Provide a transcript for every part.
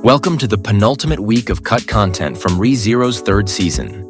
Welcome to the penultimate week of cut content from ReZero's third season.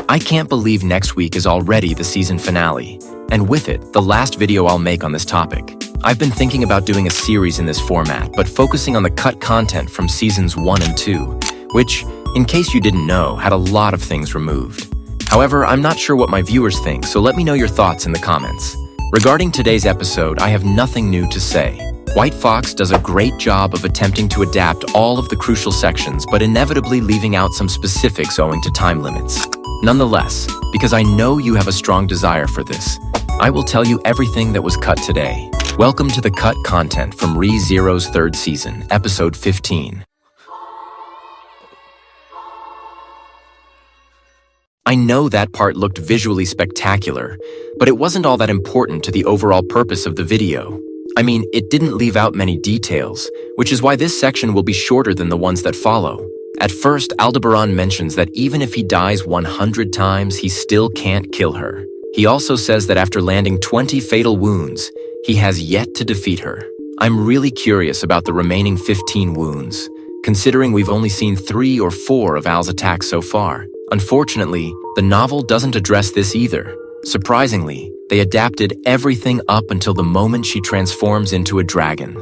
I can't believe next week is already the season finale, and with it, the last video I'll make on this topic. I've been thinking about doing a series in this format, but focusing on the cut content from seasons 1 and 2, which, in case you didn't know, had a lot of things removed. However, I'm not sure what my viewers think, so let me know your thoughts in the comments. Regarding today's episode, I have nothing new to say. White Fox does a great job of attempting to adapt all of the crucial sections, but inevitably leaving out some specifics owing to time limits. Nonetheless, because I know you have a strong desire for this, I will tell you everything that was cut today. Welcome to the cut content from ReZero's third season, episode 15. I know that part looked visually spectacular, but it wasn't all that important to the overall purpose of the video. I mean, it didn't leave out many details, which is why this section will be shorter than the ones that follow. At first, Aldebaran mentions that even if he dies 100 times, he still can't kill her. He also says that after landing 20 fatal wounds, he has yet to defeat her. I'm really curious about the remaining 15 wounds, considering we've only seen 3 or 4 of Al's attacks so far. Unfortunately, the novel doesn't address this either. Surprisingly, they adapted everything up until the moment she transforms into a dragon.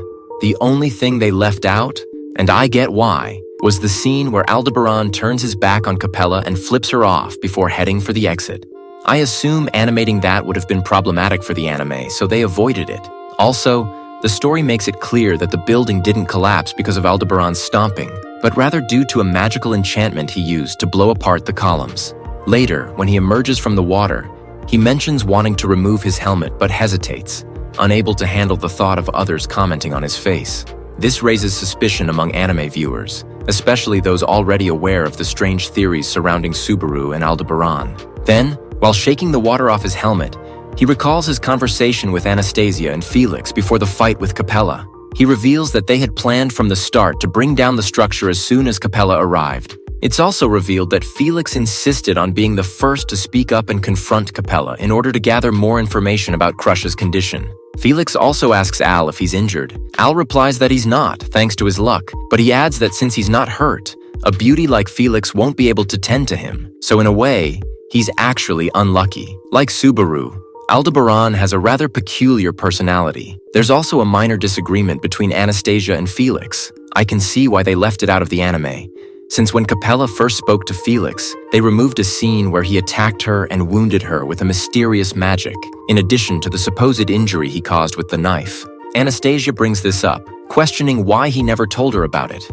The only thing they left out, and I get why, was the scene where Aldebaran turns his back on Capella and flips her off before heading for the exit. I assume animating that would have been problematic for the anime, so they avoided it. Also, the story makes it clear that the building didn't collapse because of Aldebaran's stomping, but rather due to a magical enchantment he used to blow apart the columns. Later, when he emerges from the water, he mentions wanting to remove his helmet but hesitates, unable to handle the thought of others commenting on his face. This raises suspicion among anime viewers, especially those already aware of the strange theories surrounding Subaru and Aldebaran. Then, while shaking the water off his helmet, he recalls his conversation with Anastasia and Felix before the fight with Capella. He reveals that they had planned from the start to bring down the structure as soon as Capella arrived. It's also revealed that Felix insisted on being the first to speak up and confront Capella in order to gather more information about Crush's condition. Felix also asks Al if he's injured. Al replies that he's not, thanks to his luck, but he adds that since he's not hurt, a beauty like Felix won't be able to tend to him. So in a way, he's actually unlucky. Like Subaru, Aldebaran has a rather peculiar personality. There's also a minor disagreement between Anastasia and Felix. I can see why they left it out of the anime, since when Capella first spoke to Felix, they removed a scene where he attacked her and wounded her with a mysterious magic, in addition to the supposed injury he caused with the knife. Anastasia brings this up, questioning why he never told her about it,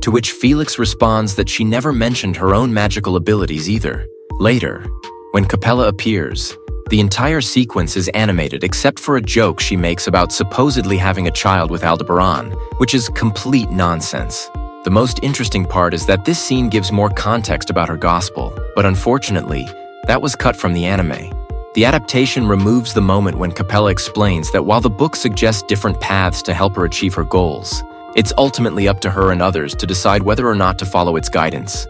to which Felix responds that she never mentioned her own magical abilities either. Later, when Capella appears, the entire sequence is animated except for a joke she makes about supposedly having a child with Aldebaran, which is complete nonsense. The most interesting part is that this scene gives more context about her gospel, but unfortunately, that was cut from the anime. The adaptation removes the moment when Capella explains that while the book suggests different paths to help her achieve her goals, it's ultimately up to her and others to decide whether or not to follow its guidance.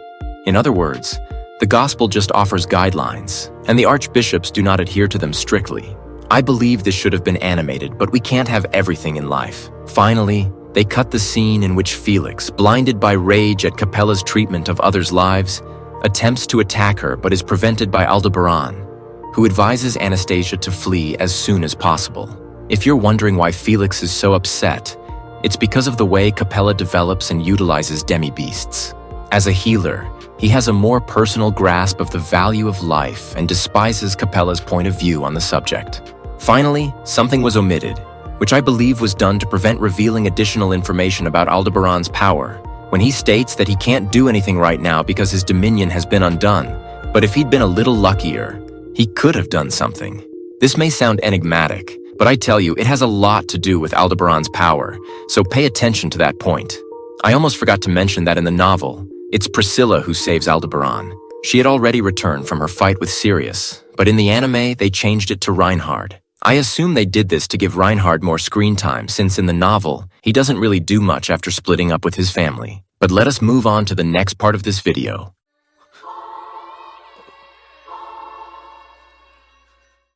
In other words, the gospel just offers guidelines, and the archbishops do not adhere to them strictly. I believe this should have been animated, but we can't have everything in life. Finally, they cut the scene in which Felix, blinded by rage at Capella's treatment of others' lives, attempts to attack her but is prevented by Aldebaran, who advises Anastasia to flee as soon as possible. If you're wondering why Felix is so upset, it's because of the way Capella develops and utilizes demi-beasts. As a healer, he has a more personal grasp of the value of life and despises Capella's point of view on the subject. Finally, something was omitted, which I believe was done to prevent revealing additional information about Aldebaran's power, when he states that he can't do anything right now because his dominion has been undone, but if he'd been a little luckier, he could have done something. This may sound enigmatic, but I tell you, it has a lot to do with Aldebaran's power, so pay attention to that point. I almost forgot to mention that in the novel, it's Priscilla who saves Aldebaran. She had already returned from her fight with Sirius, but in the anime, they changed it to Reinhard. I assume they did this to give Reinhard more screen time, since in the novel, he doesn't really do much after splitting up with his family. But let us move on to the next part of this video.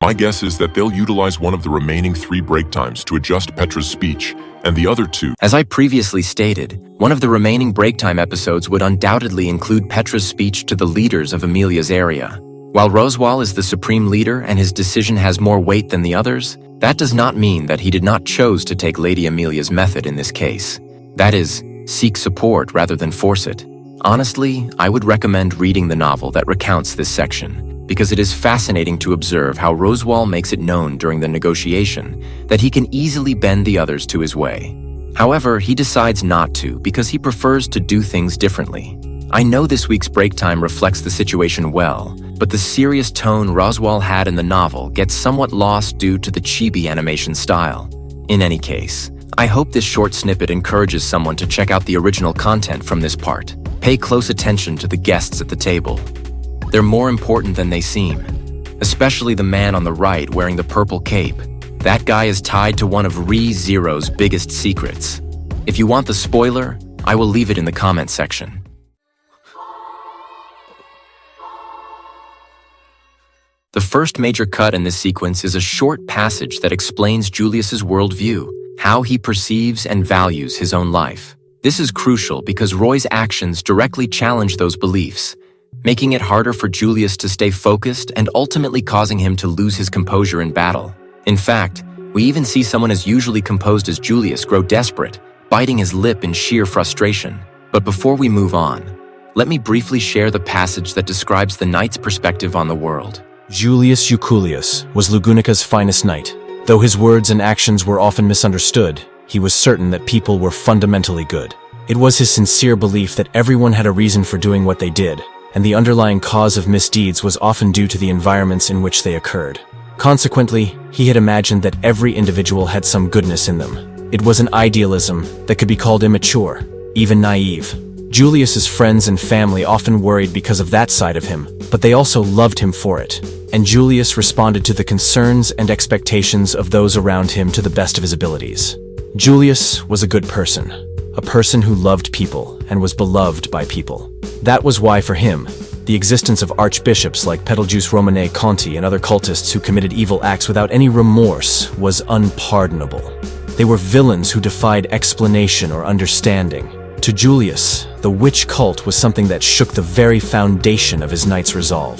My guess is that they'll utilize one of the remaining 3 break times to adjust Petra's speech, and the other 2. As I previously stated, one of the remaining Breaktime episodes would undoubtedly include Petra's speech to the leaders of Emilia's area. While Roswaal is the supreme leader and his decision has more weight than the others, that does not mean that he did not choose to take Lady Emilia's method in this case. That is, seek support rather than force it. Honestly, I would recommend reading the novel that recounts this section, because it is fascinating to observe how Roswaal makes it known during the negotiation that he can easily bend the others to his way. However, he decides not to because he prefers to do things differently. I know this week's Breaktime reflects the situation well, but the serious tone Roswaal had in the novel gets somewhat lost due to the chibi animation style. In any case, I hope this short snippet encourages someone to check out the original content from this part. Pay close attention to the guests at the table. They're more important than they seem, especially the man on the right wearing the purple cape. That guy is tied to one of Re:Zero's biggest secrets. If you want the spoiler, I will leave it in the comment section. The first major cut in this sequence is a short passage that explains Julius's worldview, how he perceives and values his own life. This is crucial because Roy's actions directly challenge those beliefs, making it harder for Julius to stay focused and ultimately causing him to lose his composure in battle. In fact, we even see someone as usually composed as Julius grow desperate, biting his lip in sheer frustration. But before we move on, let me briefly share the passage that describes the knight's perspective on the world. Julius Euculius was Lugunica's finest knight. Though his words and actions were often misunderstood, he was certain that people were fundamentally good. It was his sincere belief that everyone had a reason for doing what they did, and the underlying cause of misdeeds was often due to the environments in which they occurred. Consequently, he had imagined that every individual had some goodness in them. It was an idealism that could be called immature, even naive. Julius's friends and family often worried because of that side of him, but they also loved him for it. And Julius responded to the concerns and expectations of those around him to the best of his abilities. Julius was a good person, a person who loved people and was beloved by people. That was why, for him, the existence of archbishops like Betelgeuse Romane Conti and other cultists who committed evil acts without any remorse was unpardonable. They were villains who defied explanation or understanding. To Julius, the witch cult was something that shook the very foundation of his knight's resolve.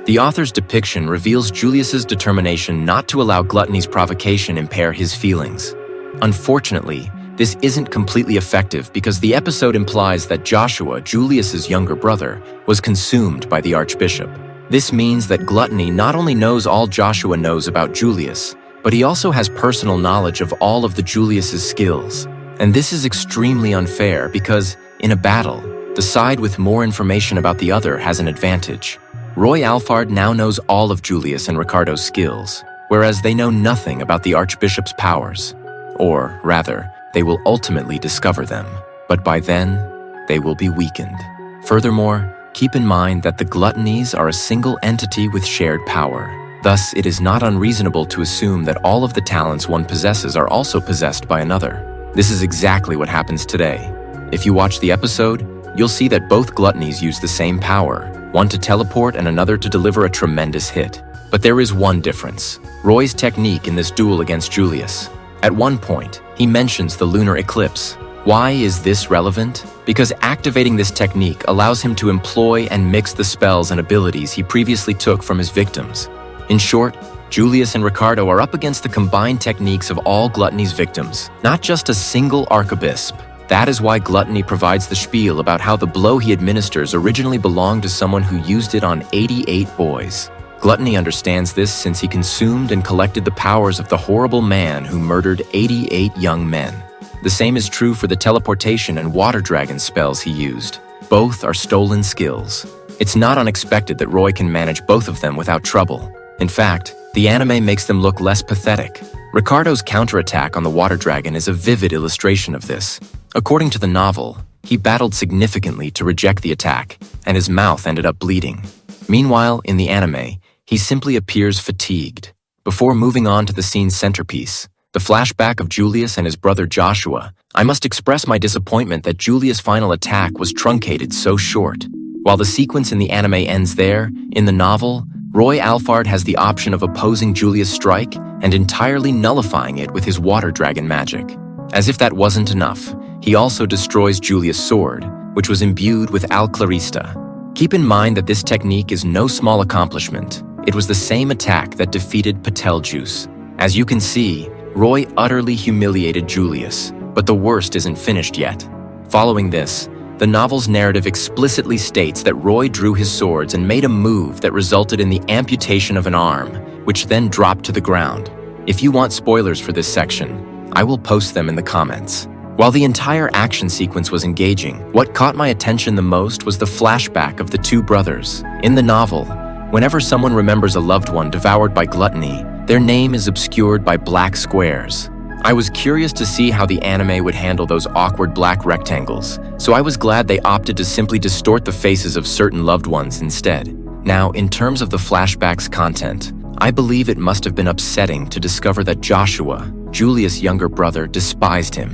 The author's depiction reveals Julius's determination not to allow gluttony's provocation impair his feelings. Unfortunately, this isn't completely effective because the episode implies that Joshua, Julius's younger brother, was consumed by the archbishop. This means that gluttony not only knows all Joshua knows about Julius, but he also has personal knowledge of all of the Julius's skills. And this is extremely unfair because, in a battle, the side with more information about the other has an advantage. Roy Alfard now knows all of Julius and Ricardo's skills, whereas they know nothing about the Archbishop's powers. Or, rather, they will ultimately discover them, but by then, they will be weakened. Furthermore, keep in mind that the Gluttonies are a single entity with shared power. Thus, it is not unreasonable to assume that all of the talents one possesses are also possessed by another. This is exactly what happens today. If you watch the episode, you'll see that both Gluttonies use the same power, one to teleport and another to deliver a tremendous hit. But there is one difference: Roy's technique in this duel against Julius. At one point, he mentions the lunar eclipse. Why is this relevant? Because activating this technique allows him to employ and mix the spells and abilities he previously took from his victims. In short, Julius and Ricardo are up against the combined techniques of all Gluttony's victims, not just a single archbishop. That is why Gluttony provides the spiel about how the blow he administers originally belonged to someone who used it on 88 boys. Gluttony understands this since he consumed and collected the powers of the horrible man who murdered 88 young men. The same is true for the teleportation and water dragon spells he used. Both are stolen skills. It's not unexpected that Roy can manage both of them without trouble. In fact, the anime makes them look less pathetic. Ricardo's counterattack on the water dragon is a vivid illustration of this. According to the novel, he battled significantly to reject the attack, and his mouth ended up bleeding. Meanwhile, in the anime, he simply appears fatigued. Before moving on to the scene's centerpiece, the flashback of Julius and his brother Joshua, I must express my disappointment that Julius' final attack was truncated so short. While the sequence in the anime ends there, in the novel, Roy Alphard has the option of opposing Julius' strike and entirely nullifying it with his water dragon magic. As if that wasn't enough, he also destroys Julius' sword, which was imbued with Alclarista. Keep in mind that this technique is no small accomplishment. It was the same attack that defeated Pateljuice. As you can see, Roy utterly humiliated Julius, but the worst isn't finished yet. Following this, the novel's narrative explicitly states that Roy drew his swords and made a move that resulted in the amputation of an arm, which then dropped to the ground. If you want spoilers for this section, I will post them in the comments. While the entire action sequence was engaging, what caught my attention the most was the flashback of the two brothers. In the novel, whenever someone remembers a loved one devoured by gluttony, their name is obscured by black squares. I was curious to see how the anime would handle those awkward black rectangles, so I was glad they opted to simply distort the faces of certain loved ones instead. Now, in terms of the flashback's content, I believe it must have been upsetting to discover that Joshua, Julius' younger brother, despised him.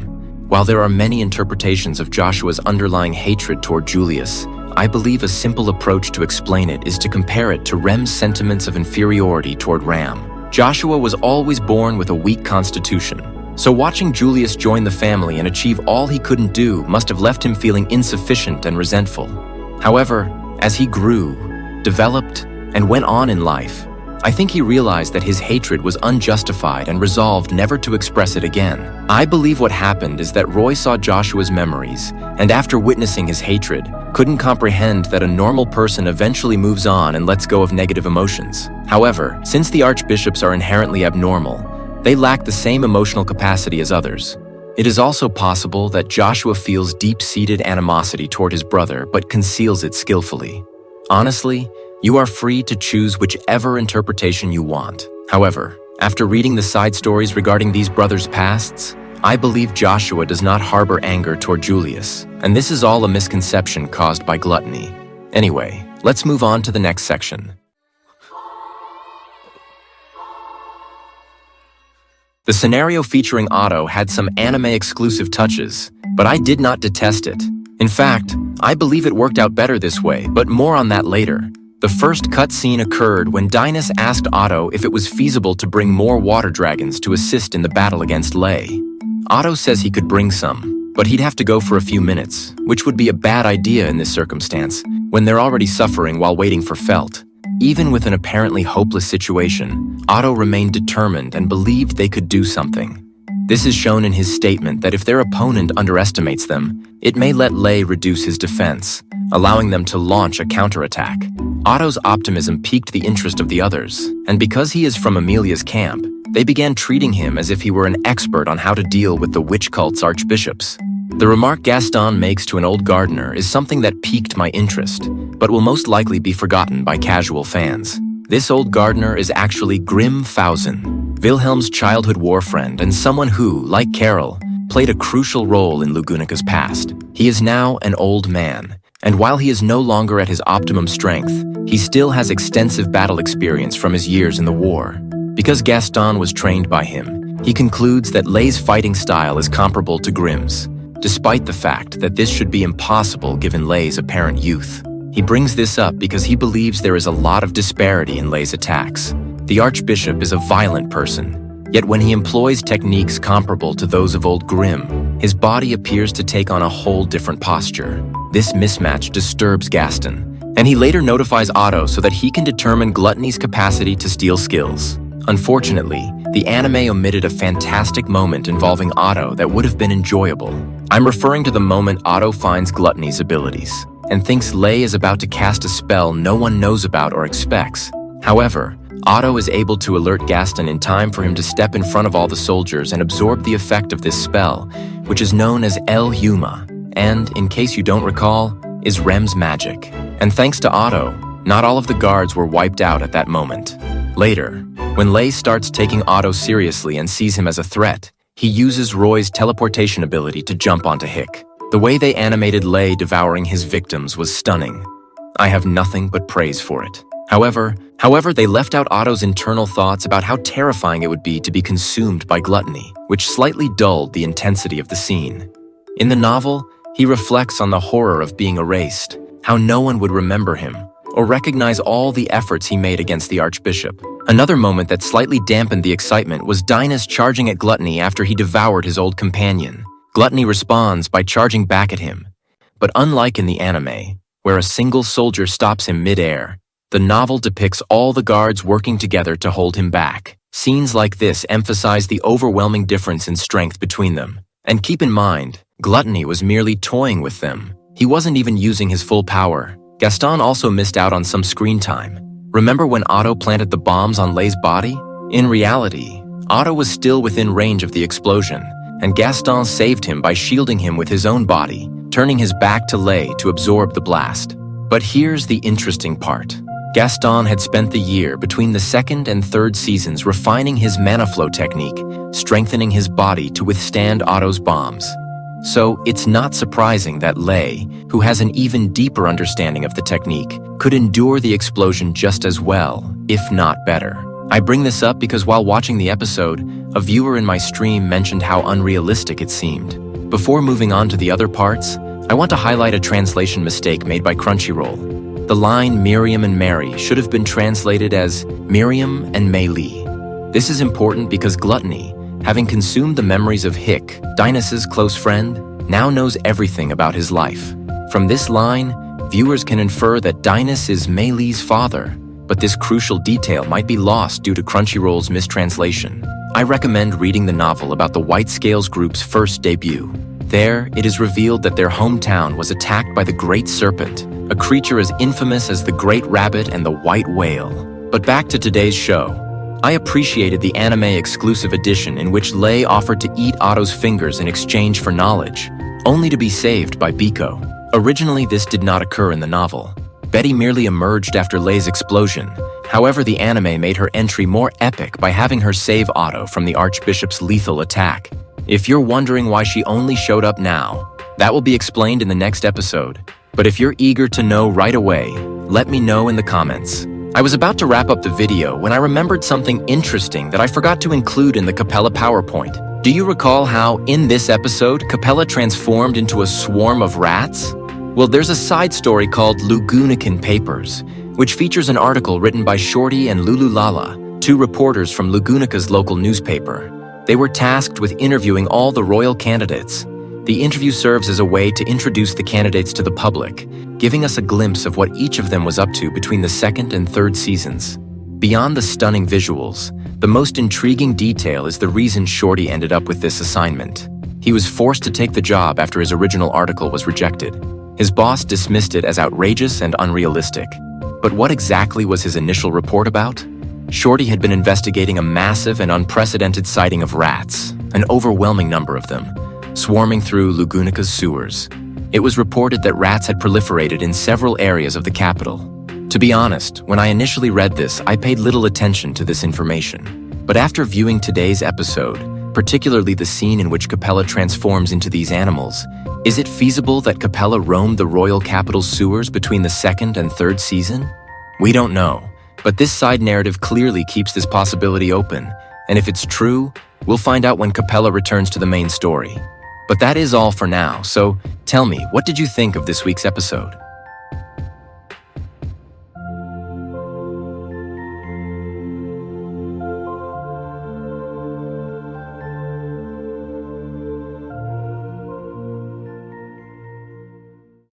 While there are many interpretations of Joshua's underlying hatred toward Julius, I believe a simple approach to explain it is to compare it to Rem's sentiments of inferiority toward Ram. Joshua was always born with a weak constitution, so watching Julius join the family and achieve all he couldn't do must have left him feeling insufficient and resentful. However, as he grew, developed, and went on in life, I think he realized that his hatred was unjustified and resolved never to express it again. I believe what happened is that Roy saw Joshua's memories, and after witnessing his hatred, couldn't comprehend that a normal person eventually moves on and lets go of negative emotions. However, since the archbishops are inherently abnormal, they lack the same emotional capacity as others. It is also possible that Joshua feels deep-seated animosity toward his brother but conceals it skillfully. Honestly, you are free to choose whichever interpretation you want. However, after reading the side stories regarding these brothers' pasts, I believe Joshua does not harbor anger toward Julius, and this is all a misconception caused by gluttony. Anyway, let's move on to the next section. The scenario featuring Otto had some anime-exclusive touches, but I did not detest it. In fact, I believe it worked out better this way, but more on that later. The first cutscene occurred when Dynas asked Otto if it was feasible to bring more water dragons to assist in the battle against Lay. Otto says he could bring some, but he'd have to go for a few minutes, which would be a bad idea in this circumstance, when they're already suffering while waiting for Felt. Even with an apparently hopeless situation, Otto remained determined and believed they could do something. This is shown in his statement that if their opponent underestimates them, it may let Lay reduce his defense, allowing them to launch a counterattack. Otto's optimism piqued the interest of the others, and because he is from Amelia's camp, they began treating him as if he were an expert on how to deal with the witch cult's archbishops. The remark Gaston makes to an old gardener is something that piqued my interest, but will most likely be forgotten by casual fans. This old gardener is actually Grim Fausen, Wilhelm's childhood war friend and someone who, like Carol, played a crucial role in Lugunica's past. He is now an old man, and while he is no longer at his optimum strength, he still has extensive battle experience from his years in the war. Because Gaston was trained by him, he concludes that Lay's fighting style is comparable to Grim's, despite the fact that this should be impossible given Lay's apparent youth. He brings this up because he believes there is a lot of disparity in Lay's attacks. The Archbishop is a violent person, yet when he employs techniques comparable to those of old Grim, his body appears to take on a whole different posture. This mismatch disturbs Gaston, and he later notifies Otto so that he can determine Gluttony's capacity to steal skills. Unfortunately, the anime omitted a fantastic moment involving Otto that would have been enjoyable. I'm referring to the moment Otto finds Gluttony's abilities, and thinks Lay is about to cast a spell no one knows about or expects. However, Otto is able to alert Gaston in time for him to step in front of all the soldiers and absorb the effect of this spell, which is known as El Huma, and, in case you don't recall, is Rem's magic. And thanks to Otto, not all of the guards were wiped out at that moment. Later, when Lay starts taking Otto seriously and sees him as a threat, he uses Roy's teleportation ability to jump onto Hick. The way they animated Lay devouring his victims was stunning. I have nothing but praise for it. However, they left out Otto's internal thoughts about how terrifying it would be to be consumed by gluttony, which slightly dulled the intensity of the scene. In the novel, he reflects on the horror of being erased, how no one would remember him, or recognize all the efforts he made against the Archbishop. Another moment that slightly dampened the excitement was Dinas charging at Gluttony after he devoured his old companion. Gluttony responds by charging back at him. But unlike in the anime, where a single soldier stops him mid-air, the novel depicts all the guards working together to hold him back. Scenes like this emphasize the overwhelming difference in strength between them. And keep in mind, Gluttony was merely toying with them. He wasn't even using his full power. Gaston also missed out on some screen time. Remember when Otto planted the bombs on Lei's body? In reality, Otto was still within range of the explosion, and Gaston saved him by shielding him with his own body, turning his back to Lei to absorb the blast. But here's the interesting part. Gaston had spent the year between the second and third seasons refining his mana flow technique, strengthening his body to withstand Otto's bombs. So it's not surprising that Lei, who has an even deeper understanding of the technique, could endure the explosion just as well, if not better. I bring this up because while watching the episode, a viewer in my stream mentioned how unrealistic it seemed. Before moving on to the other parts, I want to highlight a translation mistake made by Crunchyroll. The line Miriam and Mary should have been translated as Miriam and Mei Li. This is important because Gluttony, having consumed the memories of Hick, Dinas's close friend, now knows everything about his life. From this line, viewers can infer that Dinas is Mei Li's father, but this crucial detail might be lost due to Crunchyroll's mistranslation. I recommend reading the novel about the White Scales group's first debut. There, it is revealed that their hometown was attacked by the Great Serpent, a creature as infamous as the Great Rabbit and the White Whale. But back to today's show. I appreciated the anime exclusive edition in which Lei offered to eat Otto's fingers in exchange for knowledge, only to be saved by Biko. Originally, this did not occur in the novel. Betty merely emerged after Lei's explosion. However, the anime made her entry more epic by having her save Otto from the Archbishop's lethal attack. If you're wondering why she only showed up now, that will be explained in the next episode. But if you're eager to know right away, let me know in the comments. I was about to wrap up the video when I remembered something interesting that I forgot to include in the Capella PowerPoint. Do you recall how, in this episode, Capella transformed into a swarm of rats? Well, there's a side story called Lugunican Papers, which features an article written by Shorty and Lululala, two reporters from Lugunica's local newspaper. They were tasked with interviewing all the royal candidates. The interview serves as a way to introduce the candidates to the public, giving us a glimpse of what each of them was up to between the second and third seasons. Beyond the stunning visuals, the most intriguing detail is the reason Shorty ended up with this assignment. He was forced to take the job after his original article was rejected. His boss dismissed it as outrageous and unrealistic. But what exactly was his initial report about? Shorty had been investigating a massive and unprecedented sighting of rats, an overwhelming number of them, swarming through Lugunica's sewers. It was reported that rats had proliferated in several areas of the capital. To be honest, when I initially read this, I paid little attention to this information. But after viewing today's episode, particularly the scene in which Capella transforms into these animals, is it feasible that Capella roamed the royal capital's sewers between the second and third season? We don't know, but this side narrative clearly keeps this possibility open, and if it's true, we'll find out when Capella returns to the main story. But that is all for now, so tell me, what did you think of this week's episode?